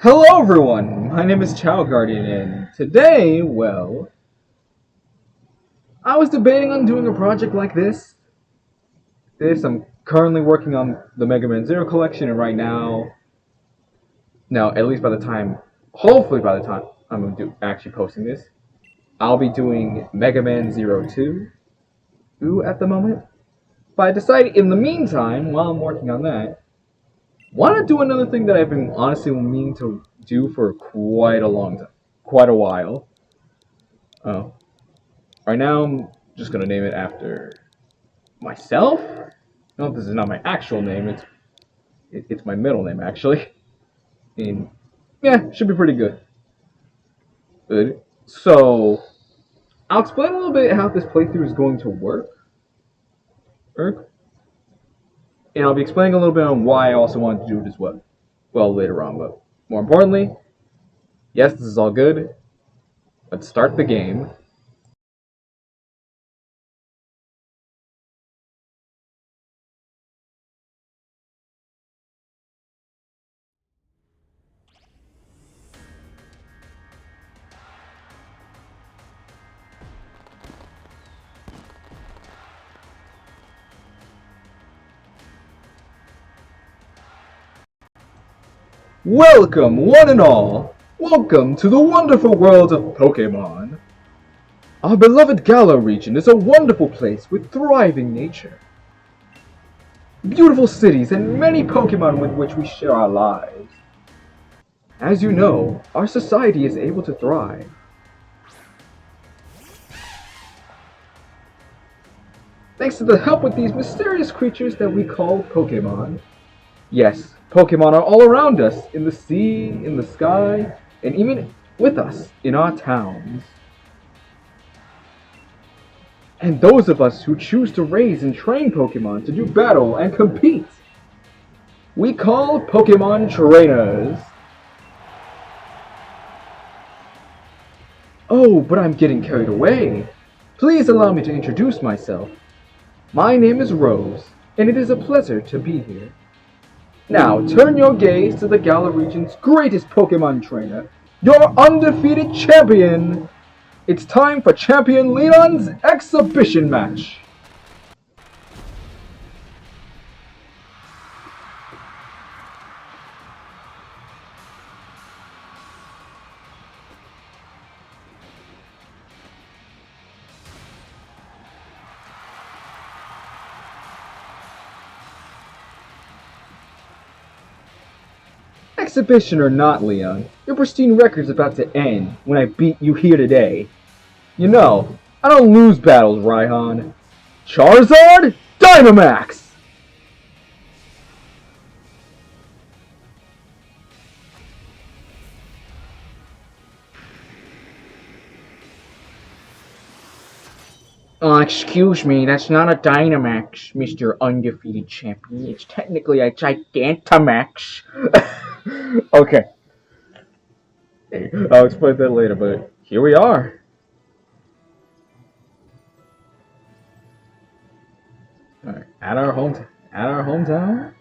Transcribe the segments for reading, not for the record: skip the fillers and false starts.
Hello everyone, my name is Chow Guardian and today, I was debating on doing a project like this. I'm currently working on the Mega Man Zero collection and right now, at least hopefully by the time I'm going to do actually posting this, I'll be doing Mega Man Zero 2 at the moment. But I decided in the meantime, while I'm working on that, why not do another thing that I've been honestly meaning to do for quite a while. Oh, right now, I'm just gonna name it after myself. No, this is not my actual name. It's my middle name actually. And yeah, should be pretty good. Good. So I'll explain a little bit how this playthrough is going to work, and I'll be explaining a little bit on why I also wanted to do it as well. Well, later on, but more importantly, yes, this is all good. Let's start the game. Welcome, one and all! Welcome to the wonderful world of Pokemon! Our beloved Galar Region is a wonderful place with thriving nature, beautiful cities, and many Pokemon with which we share our lives. As you know, our society is able to thrive thanks to the help with these mysterious creatures that we call Pokemon. Yes, Pokemon are all around us, in the sea, in the sky, and even with us in our towns. And those of us who choose to raise and train Pokemon to do battle and compete, we call Pokemon trainers. Oh, but I'm getting carried away. Please allow me to introduce myself. My name is Rose, and it is a pleasure to be here. Now, turn your gaze to the Galar Region's greatest Pokemon trainer, your undefeated champion. It's time for Champion Leon's exhibition match. Exhibition or not, Leon, your pristine record's about to end when I beat you here today. You know, I don't lose battles, Raihan. Charizard, Dynamax! Excuse me, that's not a Dynamax, Mr. Undefeated Champion. It's technically a Gigantamax. Okay, I'll explain that later, but here we are. Alright, at our hometown?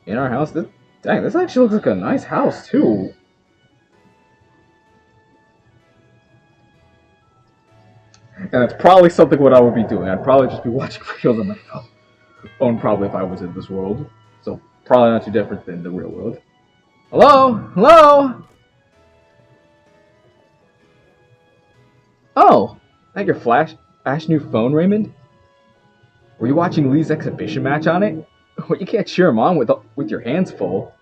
In our house? Dang, this actually looks like a nice house, too. And it's probably something what I would be doing. I'd probably just be watching videos on my phone, probably if I was in this world. So, probably not too different than the real world. Hello? Hello? Oh, that your flash new phone, Raymond? Were you watching Lee's exhibition match on it? Well, you can't cheer him on with your hands full.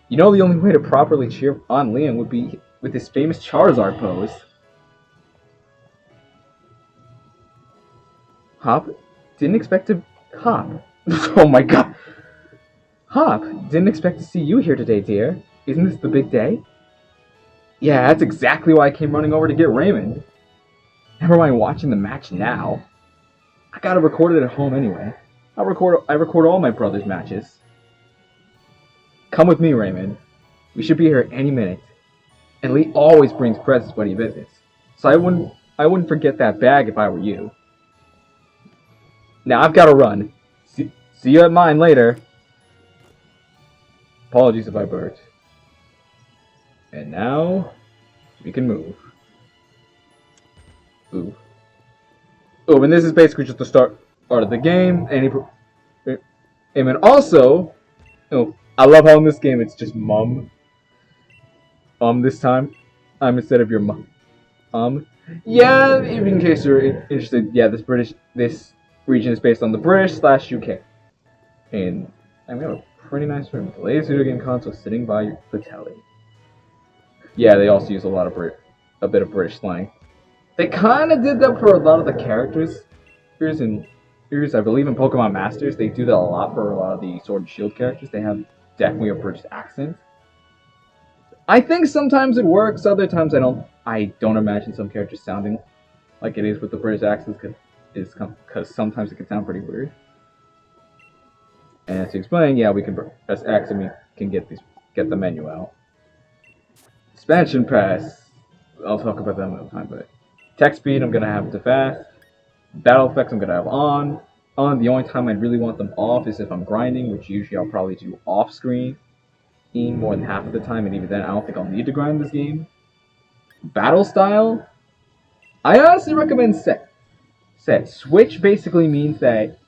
You know the only way to properly cheer on Leon would be with his famous Charizard pose. Hop? Didn't expect to... Hop? Oh my god! Hop, didn't expect to see you here today, dear. Isn't this the big day? Yeah, that's exactly why I came running over to get Raymond. Never mind watching the match now. I gotta record it at home anyway. I record all my brother's matches. Come with me, Raymond. We should be here any minute. And Lee always brings presents when he visits. So I wouldn't forget that bag if I were you. Now I've gotta run. See you at mine later. Apologies if I burped. And now we can move. Ooh. Oh, and this is basically just the start of the game. And also, I love how in this game it's just mum. This time, instead of your mum. Yeah, even in case you're interested, yeah, this region is based on the British/UK. And we have a pretty nice room. The latest video game console sitting by the telly. Yeah, they also use a bit of British slang. They kind of did that for a lot of the characters. I believe in Pokemon Masters, they do that a lot for a lot of the Sword and Shield characters. They have definitely a British accent. I think sometimes it works, other times I don't. I don't imagine some characters sounding like it is with the British accents, because sometimes it can sound pretty weird. And to explain, yeah, we can press X and we can get the menu out. Expansion pass. I'll talk about that another time, but text speed I'm gonna have to fast. Battle effects I'm gonna have on. The only time I really want them off is if I'm grinding, which usually I'll probably do off screen more than half of the time, and even then I don't think I'll need to grind this game. Battle style, I honestly recommend set. Switch basically means that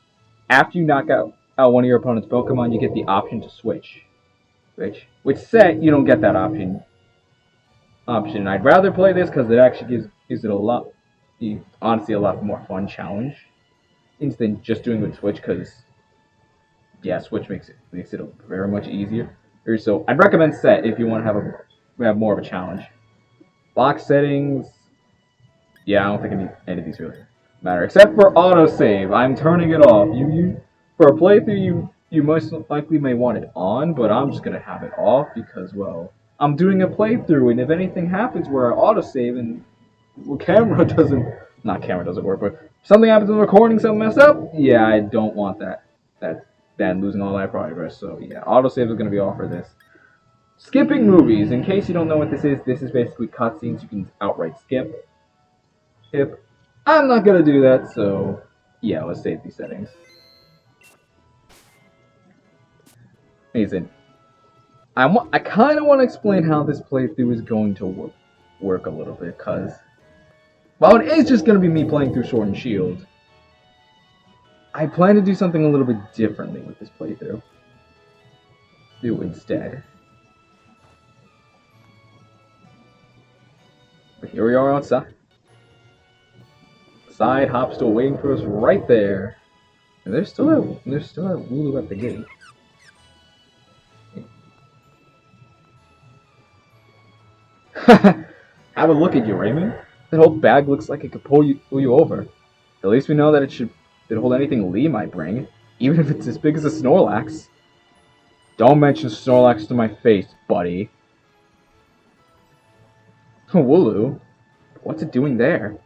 after you knock out one of your opponent's Pokemon, you get the option to switch. With set, you don't get that option. I'd rather play this because it actually gives it honestly a lot more fun challenge instead of just doing with Switch, because yeah, Switch makes it very much easier. So I'd recommend set if you want to have more of a challenge. Box settings, yeah, I don't think any of these really matter except for autosave. I'm turning it off. For a playthrough, you most likely may want it on, but I'm just gonna have it off because, well, I'm doing a playthrough, and if anything happens where I autosave and camera doesn't work, but if something happens in the recording, something messed up, yeah, I don't want that losing all that progress. So yeah, autosave is gonna be off for this. Skipping movies. In case you don't know what this is basically cutscenes you can outright skip. I'm not gonna do that, so yeah, let's save these settings. Amazing. I kind of want to explain how this playthrough is going to work a little bit, because while it is just going to be me playing through Sword and Shield, I plan to do something a little bit differently with this playthrough. Instead. But here we are outside. Side hop still waiting for us right there. And there's still a Wooloo at the gate. Have a look at you, Raymond. That whole bag looks like it could pull you over. At least we know that it should hold anything Lee might bring, even if it's as big as a Snorlax. Don't mention Snorlax to my face, buddy. Wooloo? What's it doing there?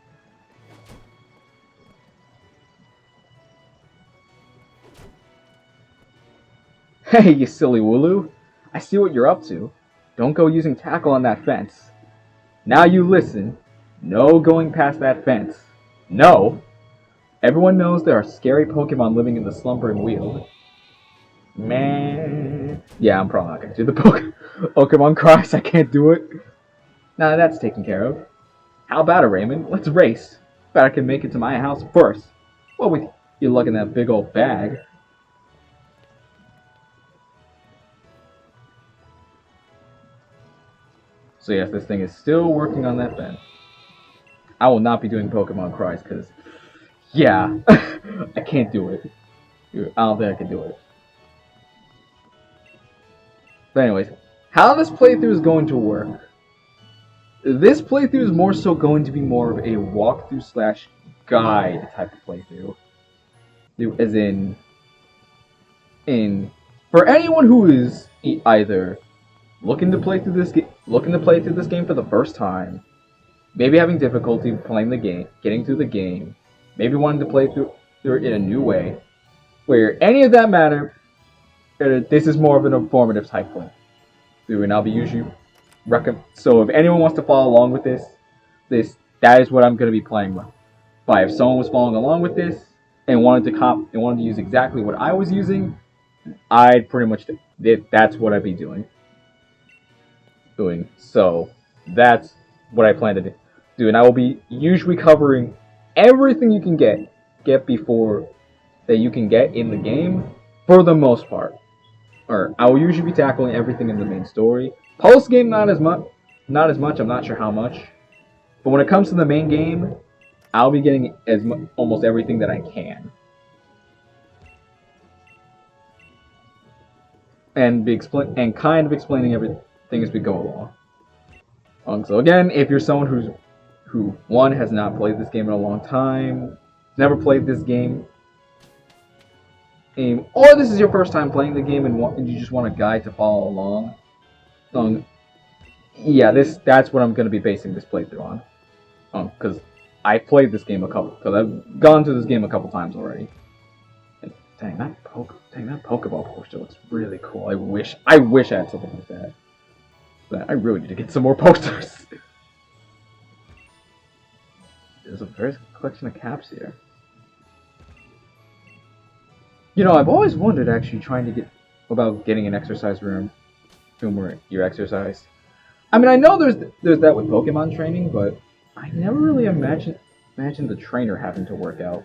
Hey, you silly Wooloo. I see what you're up to. Don't go using tackle on that fence. Now you listen. No going past that fence. No. Everyone knows there are scary Pokemon living in the slumbering weald. Man. Yeah, I'm probably not going to do the Pokemon cries. I can't do it. Nah, that's taken care of. How about it, Raymond? Let's race. Bet I can make it to my house first. Well, with you lugging that big old bag. So yes, this thing is still working on that fence. I will not be doing Pokemon cries because, yeah, I can't do it. I don't think I can do it. But anyways, how this playthrough is going to work. This playthrough is more so going to be more of a walkthrough / guide type of playthrough. As in for anyone who is either looking to play through this game for the first time, maybe having difficulty playing the game, getting through the game, maybe wanting to play through it in a new way, where any of that matter, this is more of an informative type play. And I'll be usually so if anyone wants to follow along with this that is what I'm going to be playing with. But if someone was following along with this and wanted to use exactly what I was using, I'd pretty much That's what I'd be doing. So that's what I plan to do, and I will be usually covering everything you can get before that you can get in the game for the most part. Or I will usually be tackling everything in the main story. Post game, not as much. Not as much. I'm not sure how much. But when it comes to the main game, I'll be getting almost everything that I can, and kind of explaining everything as we go along. So again, if you're someone who one has not played this game in a long time, never played this game, or this is your first time playing the game and you just want a guide to follow along, yeah, that's what I'm going to be basing this playthrough on. Because I played this game because I've gone through this game a couple times already. And dang, that Pokeball poster looks really cool. I wish I had something like that. But I really need to get some more posters. There's a very good collection of caps here. You know, I've always wondered actually trying to get about getting an exercise room where you exercise. I mean, I know there's that with Pokemon training, but I never really imagined the trainer having to work out.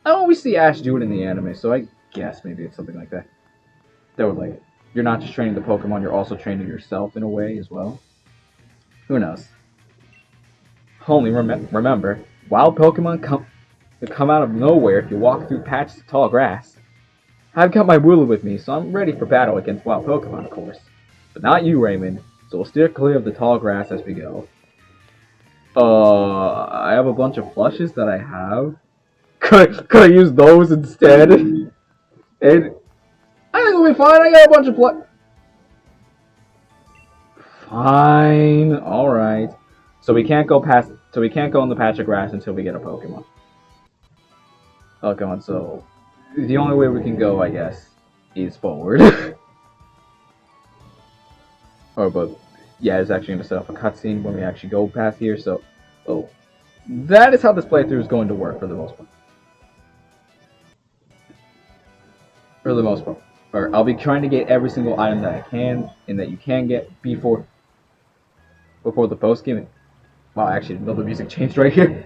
I always see Ash do it in the anime, so I guess maybe it's something like that. That would like you're not just training the Pokemon, you're also training yourself in a way as well. Who knows? Only remember, wild Pokemon come out of nowhere if you walk through patches of tall grass. I've got my ruler with me, so I'm ready for battle against wild Pokemon, of course. But not you, Raymond, so we'll steer clear of the tall grass as we go. I have a bunch of flushes that I have. Could I use those instead? And I think we'll be fine. I got a bunch of Fine. Alright. So we can't go in the patch of grass until we get a Pokemon. Okay, so the only way we can go, I guess, is forward. But yeah, it's actually going to set up a cutscene when we actually go past here. So, that is how this playthrough is going to work for the most part. Or I'll be trying to get every single item that I can and that you can get before the post game. Wow, actually, the music changed right here.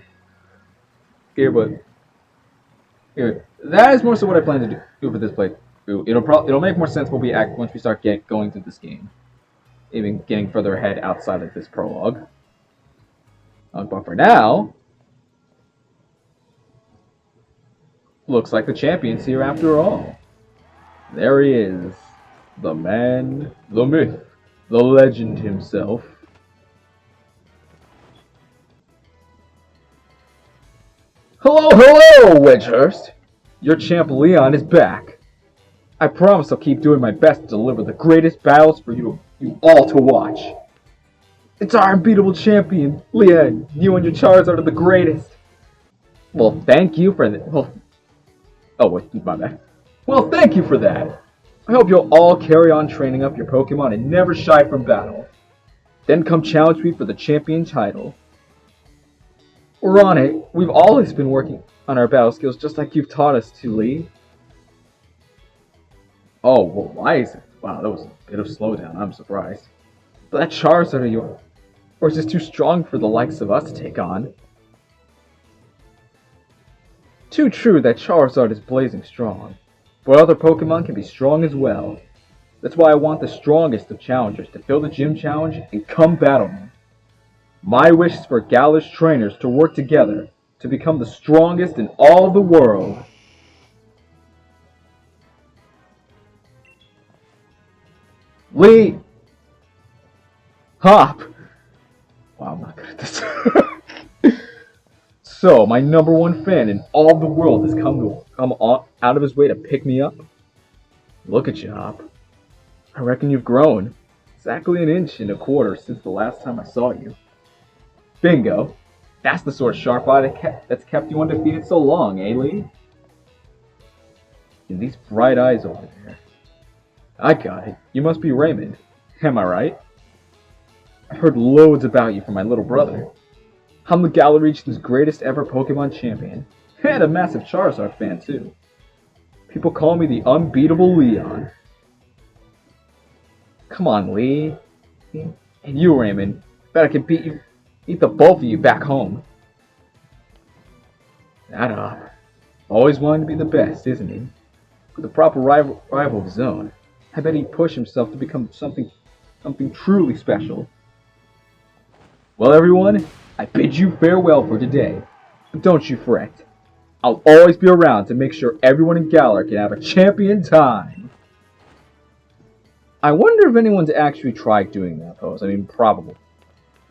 That is more so what I plan to do for this playthrough. It'll make more sense once we start going through this game, even getting further ahead outside of this prologue. But for now, looks like the champion's here after all. There he is, the man, the myth, the legend himself. Hello, Wedgehurst! Your champ Leon is back. I promise I'll keep doing my best to deliver the greatest battles for you all to watch. It's our unbeatable champion, Leon. You and your Charizard are the greatest. Well, thank you for that. Oh, wait, my bad. Well, thank you for that. I hope you'll all carry on training up your Pokemon and never shy from battle. Then come challenge me for the champion title. We're on it. We've always been working on our battle skills just like you've taught us to, Lee. Oh, well, why is it? Wow, that was a bit of slowdown. I'm surprised. But that Charizard of yours is too strong for the likes of us to take on. Too true that Charizard is blazing strong, but other Pokemon can be strong as well. That's why I want the strongest of challengers to fill the gym challenge and come battle me. My wish is for Galar's trainers to work together to become the strongest in all the world. Lee! Hop! Wow, I'm not good at this. So, my number one fan in all the world has come out of his way to pick me up. Look at you, Hop. I reckon you've grown. Exactly 1.25 inches since the last time I saw you. Bingo. That's the sort of sharp eye that's kept you undefeated so long, eh, Lee? And these bright eyes over there. I got it. You must be Raymond. Am I right? I heard loads about you from my little brother. I'm the Galar Region's greatest ever Pokemon champion, and a massive Charizard fan too. People call me the unbeatable Leon. Come on, Lee. And you, Raymond. Bet I can beat the both of you back home. That always wanted to be the best, isn't he? With a proper rival of his own. I bet he'd push himself to become something truly special. Well, everyone, I bid you farewell for today. But don't you fret. I'll always be around to make sure everyone in Galar can have a champion time. I wonder if anyone's actually tried doing that pose. I mean, probably.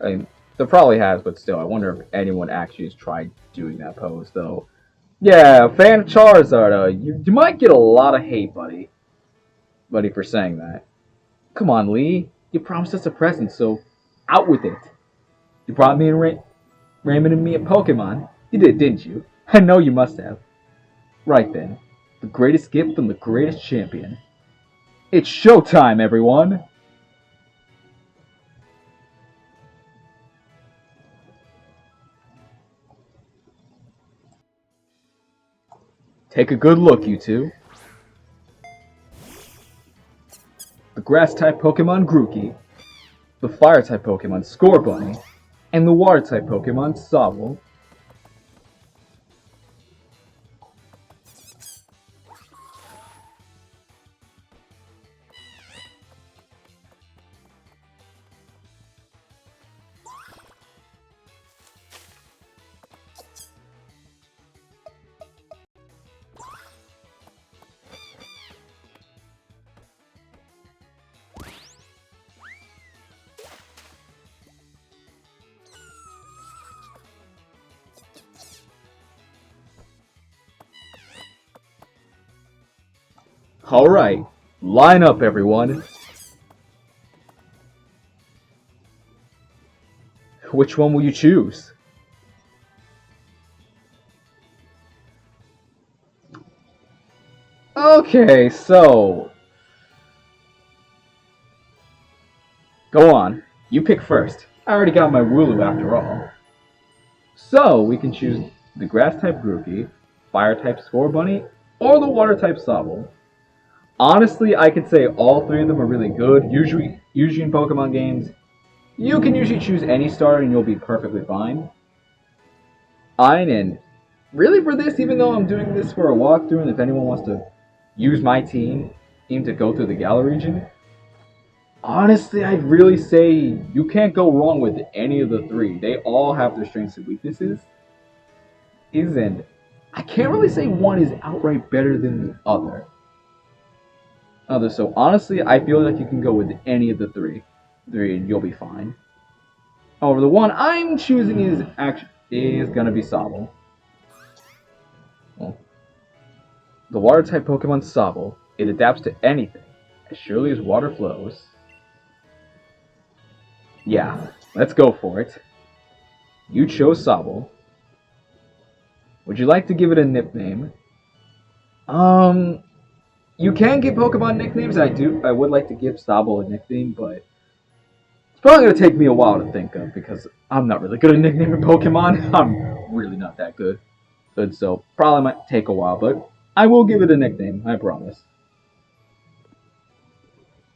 I mean, there probably has, but still, I wonder if anyone actually has tried doing that pose, though. Yeah, fan of Charizard, you might get a lot of hate, buddy. Buddy, for saying that. Come on, Lee. You promised us a present, so out with it. You brought me and Raymond and me a Pokemon. You did, didn't you? I know you must have. Right then. The greatest gift from the greatest champion. It's showtime, everyone! Take a good look, you two. The Grass-type Pokemon Grookey, the Fire-type Pokemon Scorbunny, and the Water-type Pokemon Sobble. Alright, line up, everyone. Which one will you choose? Okay, so... Go on, you pick first. I already got my Wooloo after all. So, we can choose the Grass-type Grookey, Fire-type Scorbunny, or the Water-type Sobble. Honestly, I could say all three of them are really good. Usually in Pokemon games, you can usually choose any starter and you'll be perfectly fine. And really for this, even though I'm doing this for a walkthrough, and if anyone wants to use my team to go through the Galar region, honestly, I'd really say you can't go wrong with any of the three. They all have their strengths and weaknesses. And I can't really say one is outright better than the other. So honestly, I feel like you can go with any of the three and you'll be fine. However, the one I'm choosing is gonna be Sobble. Well, the Water-type Pokemon Sobble, it adapts to anything, as surely as water flows. Yeah, let's go for it. You chose Sobble. Would you like to give it a nickname? You can give Pokemon nicknames. I would like to give Sobble a nickname, but it's probably going to take me a while to think of because I'm not really good at nicknaming Pokemon. I'm really not that good. So probably might take a while, but I will give it a nickname, I promise.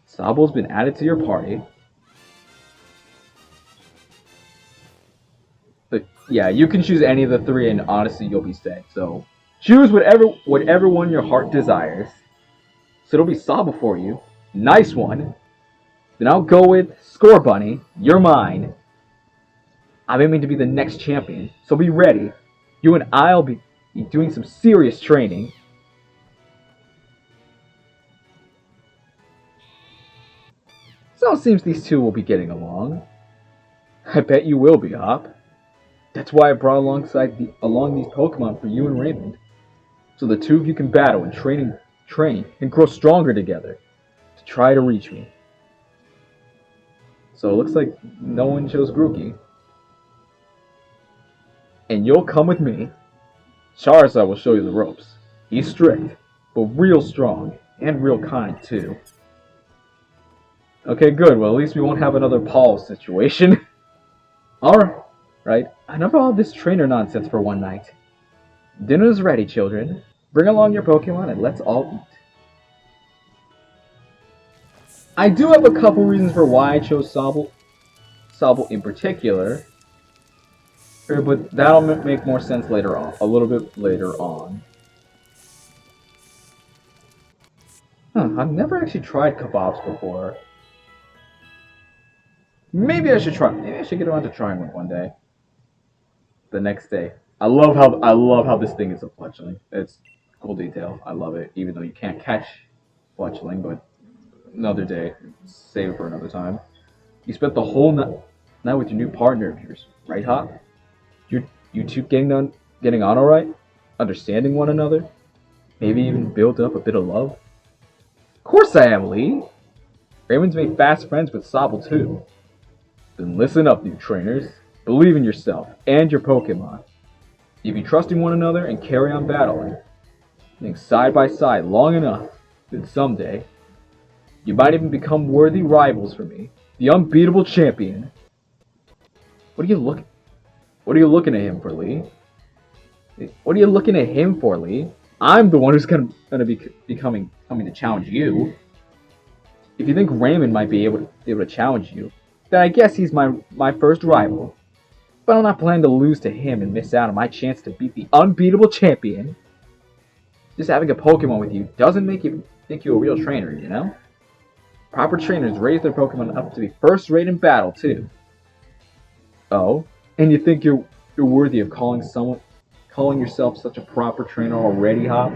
Sobble's been added to your party. But yeah, you can choose any of the three and honestly you'll be set. So choose whatever one your heart desires. So it'll be Sobble for you. Nice one. Then I'll go with Scorbunny. You're mine. I'm aiming to be the next champion, so be ready. You and I'll be doing some serious training. So it seems these two will be getting along. I bet you will be, Hop. That's why I brought along these Pokemon for you and Raymond. So the two of you can battle and train and grow stronger together to try to reach me. So it looks like no one chose Grookey. And you'll come with me. Charizard will show you the ropes. He's strict, but real strong, and real kind too. Okay, good. Well, at least we won't have another Paul situation. Alright, enough of all this trainer nonsense for one night. Dinner's ready, children. Bring along your Pokemon and let's all eat. I do have a couple reasons for why I chose Sobble in particular, but that'll make more sense later on, a little bit later on. Huh, I've never actually tried kebabs before. Maybe I should try. Maybe I should get around to trying one day. The next day. I love how this thing is a fletchling. It's a cool detail. I love it, even though you can't catch fletchling. But another day, save it for another time. You spent the whole night with your new partner of yours, right, Hop? You two getting on all right, understanding one another, maybe even build up a bit of love. Of course I am, Lee. Raymond's made fast friends with Sobble too. Then listen up, new trainers. Believe in yourself and your Pokemon. If you trust in one another and carry on battling, think side by side long enough, then someday, you might even become worthy rivals for me, the unbeatable champion. What are you looking? What are you looking at him for, Lee? What are you looking at him for, Lee? I'm the one who's gonna be coming to challenge you. If you think Raymond might be able to challenge you, then I guess he's my first rival. But I'm not planning to lose to him and miss out on my chance to beat the unbeatable champion. Just having a Pokemon with you doesn't make you think you're a real trainer, you know? Proper trainers raise their Pokemon up to be first rate in battle too. Oh, and you think you're worthy of calling yourself such a proper trainer already, Hop?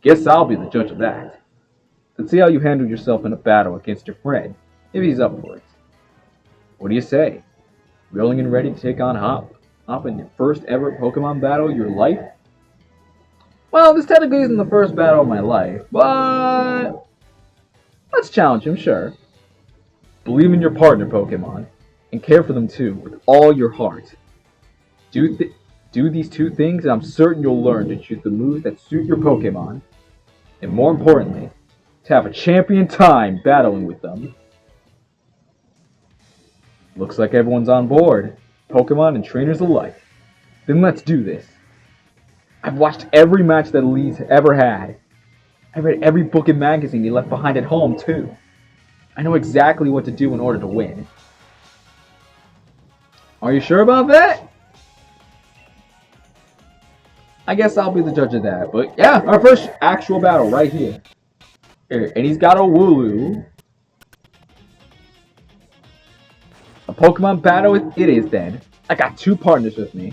Guess I'll be the judge of that. Let's see how you handle yourself in a battle against your friend, if he's up for it. What do you say? Willing and ready to take on Hop? Hop in your first ever Pokemon battle of your life? Well, this technically isn't the first battle of my life, but let's challenge him, sure. Believe in your partner Pokemon, and care for them too, with all your heart. Do these two things, and I'm certain you'll learn to choose the moves that suit your Pokemon, and more importantly, to have a champion time battling with them. Looks like everyone's on board, Pokemon and trainers alike. Then let's do this. I've watched every match that Lee's ever had. I read every book and magazine he left behind at home, too. I know exactly what to do in order to win. Are you sure about that? I guess I'll be the judge of that, but yeah, our first actual battle right here. And he's got a Wooloo. A Pokemon battle it is then. I got two partners with me.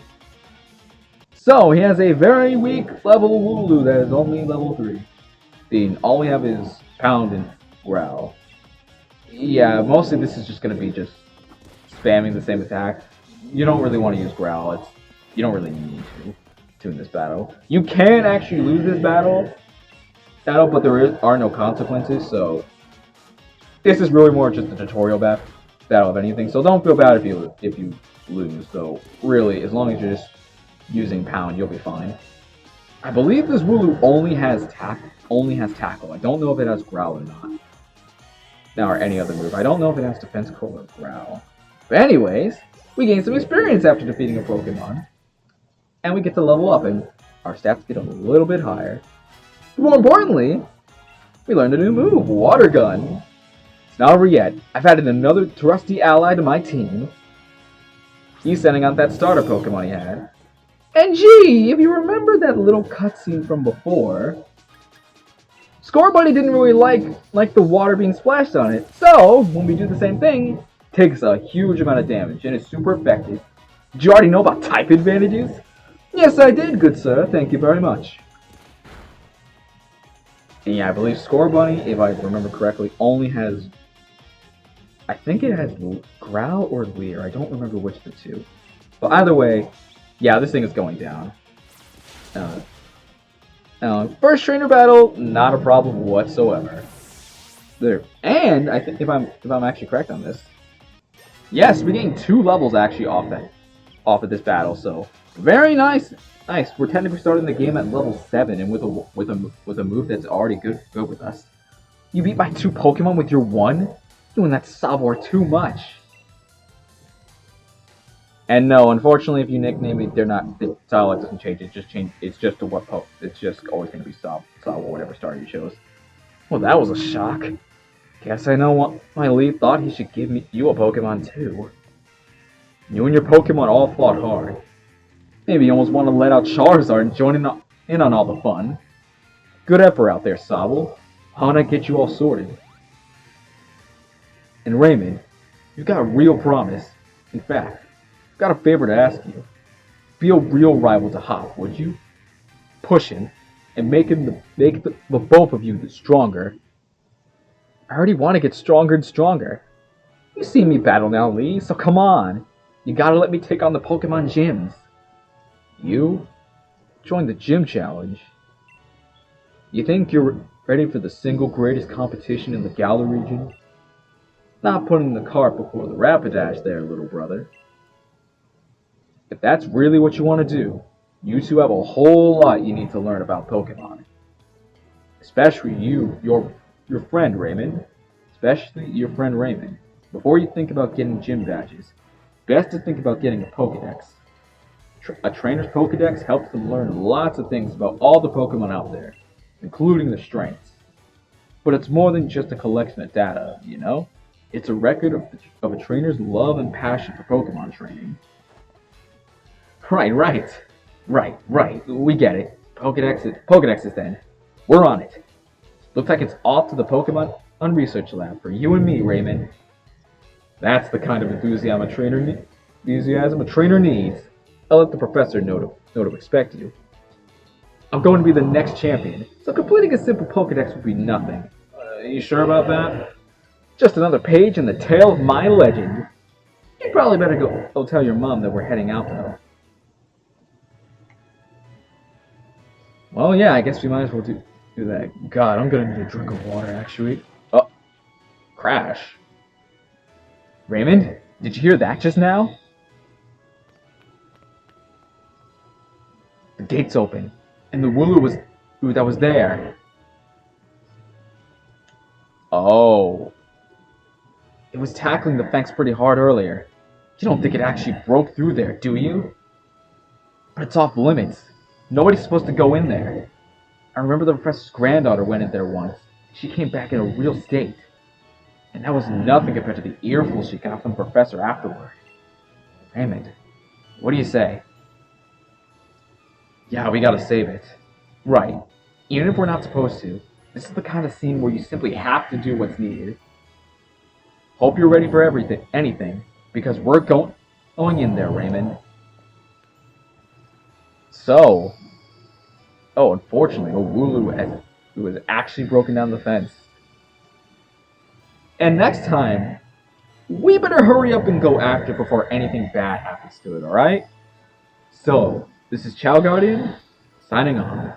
So, he has a very weak level Wooloo that is only level 3. Then all we have is Pound and Growl. Yeah, mostly this is just going to be just spamming the same attack. You don't really want to use Growl. You don't really need to in this battle. You can actually lose this battle, but there are no consequences, so this is really more just a tutorial battle of anything. So don't feel bad if you lose. So really, as long as you're just using Pound, you'll be fine. I believe this Wooloo only has Tackle. I don't know if it has Growl or not. Now, or any other move. I don't know if it has Defense Curl or Growl. But anyways, we gain some experience after defeating a Pokemon. And we get to level up, and our stats get a little bit higher. But more importantly, we learned a new move, Water Gun. It's not over yet. I've added another trusty ally to my team. He's sending out that starter Pokemon he had. And gee, if you remember that little cutscene from before, Scorbunny didn't really like the water being splashed on it, so when we do the same thing, it takes a huge amount of damage and it's super effective. Did you already know about type advantages? Yes, I did, good sir. Thank you very much. And yeah, I believe Scorbunny, if I remember correctly, only has, I think it has Growl or Leer. I don't remember which of the two. But either way, yeah, this thing is going down. First trainer battle, not a problem whatsoever. There, and I think if I'm actually correct on this, yes, we gained 2 levels actually off of this battle. So very nice. We're technically starting the game at level 7, and with a move that's already good with us. You beat my 2 Pokemon with your 1. Doing that Sabor too much. And no, unfortunately, if you nickname it, the dialect doesn't change. It's just to what It's just always going to be Sabor, whatever starter you chose. Well, that was a shock. Guess I know what my lead thought he should give you a Pokemon too. You and your Pokemon all fought hard. Maybe you almost want to let out Charizard and join in on all the fun. Good effort out there, Sobble. How'd I get you all sorted? And Raymond, you've got a real promise. In fact, I've got a favor to ask you. Be a real rival to Hop, would you? Push him and make the both of you stronger. I already want to get stronger and stronger. You see me battle now, Lee, so come on. You gotta let me take on the Pokemon gyms. You? Join the gym challenge. You think you're ready for the single greatest competition in the Galar region? Not putting the cart before the Rapidash there, little brother. If that's really what you want to do, you two have a whole lot you need to learn about Pokemon. Especially your friend Raymond. Especially your friend Raymond. Before you think about getting gym badges, best to think about getting a Pokedex. A trainer's Pokedex helps them learn lots of things about all the Pokemon out there, including their strengths. But it's more than just a collection of data, you know? It's a record of a trainer's love and passion for Pokemon training. Right. We get it. Pokedexes then. We're on it. Looks like it's off to the Pokemon Research Lab for you and me, Raymond. That's the kind of enthusiasm a trainer needs. I'll let the professor know to expect you. I'm going to be the next champion, so completing a simple Pokedex would be nothing. You sure about that? Just another page in the tale of my legend. You probably better go tell your mom that we're heading out, though. Well, yeah, I guess we might as well do that. God, I'm gonna need a drink of water, actually. Oh, crash. Raymond, did you hear that just now? The gate's open, and the Wooloo that was there. Oh. It was tackling the fence pretty hard earlier. You don't think it actually broke through there, do you? But it's off limits. Nobody's supposed to go in there. I remember the professor's granddaughter went in there once. She came back in a real state. And that was nothing compared to the earful she got from the professor afterward. Raymond, what do you say? Yeah, we gotta save it. Right. Even if we're not supposed to, this is the kind of scene where you simply have to do what's needed. Hope you're ready for anything, because we're going in there, Raymond. So, unfortunately, a Wooloo has actually broken down the fence. And next time, we better hurry up and go after it before anything bad happens to it, alright? So, this is Chow Guardian, signing off.